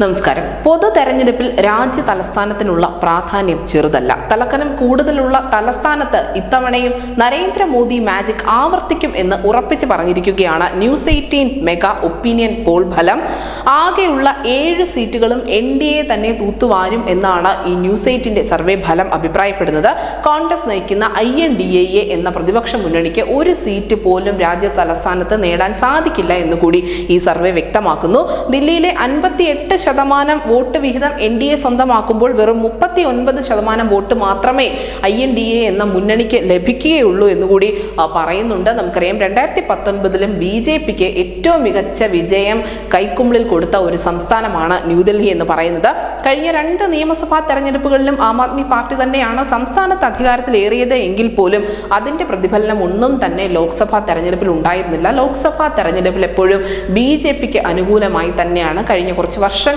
നമസ്കാരം. പൊതു തെരഞ്ഞെടുപ്പിൽ രാജ്യ തലസ്ഥാനത്തിനുള്ള പ്രാധാന്യം ചെറുതല്ല. തലക്കനം കൂടുതലുള്ള തലസ്ഥാനത്ത് ഇത്തവണയും നരേന്ദ്രമോദി മാജിക് ആവർത്തിക്കും എന്ന് ഉറപ്പിച്ച് പറഞ്ഞിരിക്കുകയാണ് ന്യൂസ് 18 മെഗാ ഒപ്പീനിയൻ പോൾ ഫലം. ആകെയുള്ള 7 സീറ്റുകളും NDA തന്നെ തൂത്തുവാരും എന്നാണ് ഈ ന്യൂസ് 18 സർവേ ഫലം അഭിപ്രായപ്പെടുന്നത്. കോൺഗ്രസ് നയിക്കുന്ന INDA എന്ന പ്രതിപക്ഷ മുന്നണിക്ക് ഒരു സീറ്റ് പോലും രാജ്യ തലസ്ഥാനത്ത് നേടാൻ സാധിക്കില്ല എന്നുകൂടി ഈ സർവേ വ്യക്തമാക്കുന്നു. ദില്ലിയിലെ 58% വോട്ട് വിഹിതം NDA സ്വന്തമാക്കുമ്പോൾ വെറും 39% വോട്ട് മാത്രമേ INDA എന്ന മുന്നണിക്ക് ലഭിക്കുകയുള്ളൂ എന്നുകൂടി പറയുന്നുണ്ട്. നമുക്കറിയാം 2019 BJPക്ക് ഏറ്റവും മികച്ച വിജയം കൈക്കുമ്പിളിൽ കൊടുത്ത ഒരു സംസ്ഥാനമാണ് ന്യൂഡൽഹി എന്ന് പറയുന്നത്. കഴിഞ്ഞ 2 നിയമസഭാ തെരഞ്ഞെടുപ്പുകളിലും ആം ആദ്മി പാർട്ടി തന്നെയാണ് സംസ്ഥാനത്ത് അധികാരത്തിലേറിയത് എങ്കിൽ പോലും അതിന്റെ പ്രതിഫലനം ഒന്നും തന്നെ ലോക്സഭാ തെരഞ്ഞെടുപ്പിൽ ഉണ്ടായിരുന്നില്ല. ലോക്സഭാ തെരഞ്ഞെടുപ്പിൽ എപ്പോഴും BJPക്ക് അനുകൂലമായി തന്നെയാണ് കഴിഞ്ഞ കുറച്ച് വർഷങ്ങളായി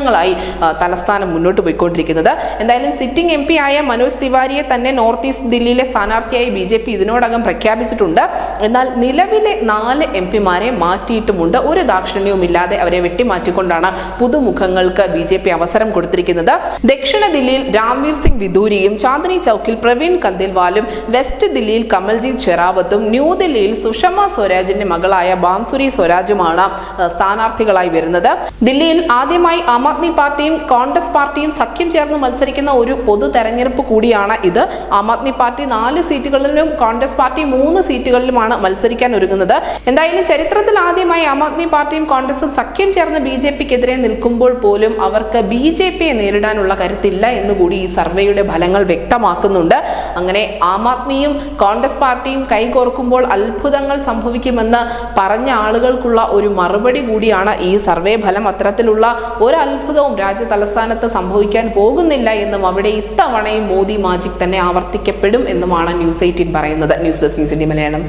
തലസ്ഥാനം മുന്നോട്ട് പോയിക്കൊണ്ടിരിക്കുന്നത്. എന്തായാലും സിറ്റിംഗ് MP ആയ മനോജ് തിവാരിയെ തന്നെ നോർത്ത് ഈസ്റ്റ് ദില്ലിയിലെ സ്ഥാനാർത്ഥിയായി BJP ഇതിനോടകം പ്രഖ്യാപിച്ചിട്ടുണ്ട്. എന്നാൽ നിലവിലെ 4 MPമാരെ മാറ്റിയിട്ടുമുണ്ട്. ഒരു ദാക്ഷിണ്യവും ഇല്ലാതെ അവരെ വെട്ടിമാറ്റിക്കൊണ്ടാണ് പുതുമുഖങ്ങൾക്ക് BJP അവസരം കൊടുത്തിരിക്കുന്നത്. ദക്ഷിണ ദില്ലിയിൽ രാംവീർ സിംഗ് വിദൂരിയും ചാന്ദിനി ചൌക്കിൽ പ്രവീൺ കന്ദേൽവാലും വെസ്റ്റ് ദില്ലിയിൽ കമൽജീത് ഷെറാവത്തും ന്യൂദില്ലിയിൽ സുഷമ സ്വരാജിന്റെ മകളായ ബാംസുരി സ്വരാജുമാണ് സ്ഥാനാർത്ഥികളായി വരുന്നത്. ദില്ലിയിൽ ആദ്യമായി ആം ആദ്മി പാർട്ടിയും കോൺഗ്രസ് പാർട്ടിയും സഖ്യം ചേർന്ന് മത്സരിക്കുന്ന ഒരു പൊതു തെരഞ്ഞെടുപ്പ് കൂടിയാണ് ഇത്. ആം ആദ്മി പാർട്ടി 4 സീറ്റുകളിലും കോൺഗ്രസ് പാർട്ടി 3 സീറ്റുകളിലുമാണ് മത്സരിക്കാൻ ഒരുങ്ങുന്നത്. എന്തായാലും ചരിത്രത്തിൽ ആദ്യമായി ആം ആദ്മി പാർട്ടിയും കോൺഗ്രസും സഖ്യം ചേർന്ന് BJPക്കെതിരെ നിൽക്കുമ്പോൾ പോലും അവർക്ക് BJPയെ നേരിടാനുള്ള കരുത്തില്ല എന്നുകൂടി ഈ സർവേയുടെ ഫലങ്ങൾ വ്യക്തമാക്കുന്നുണ്ട്. അങ്ങനെ ആം ആദ്മിയും കോൺഗ്രസ് പാർട്ടിയും കൈകോർക്കുമ്പോൾ അത്ഭുതങ്ങൾ സംഭവിക്കുമെന്ന് പറഞ്ഞ ആളുകൾക്കുള്ള ഒരു മറുപടി കൂടിയാണ് ഈ സർവേ ഫലം. അത്തരത്തിലുള്ള ഒരു അത്ഭുതവും രാജ്യ തലസ്ഥാനത്ത് സംഭവിക്കാൻ പോകുന്നില്ല എന്നും അവിടെ ഇത്തവണയും മോദി മാജിക് തന്നെ ആവർത്തിക്കപ്പെടും എന്നുമാണ് ന്യൂസ് 18 പറയുന്നത്. News desk news India Malayalam.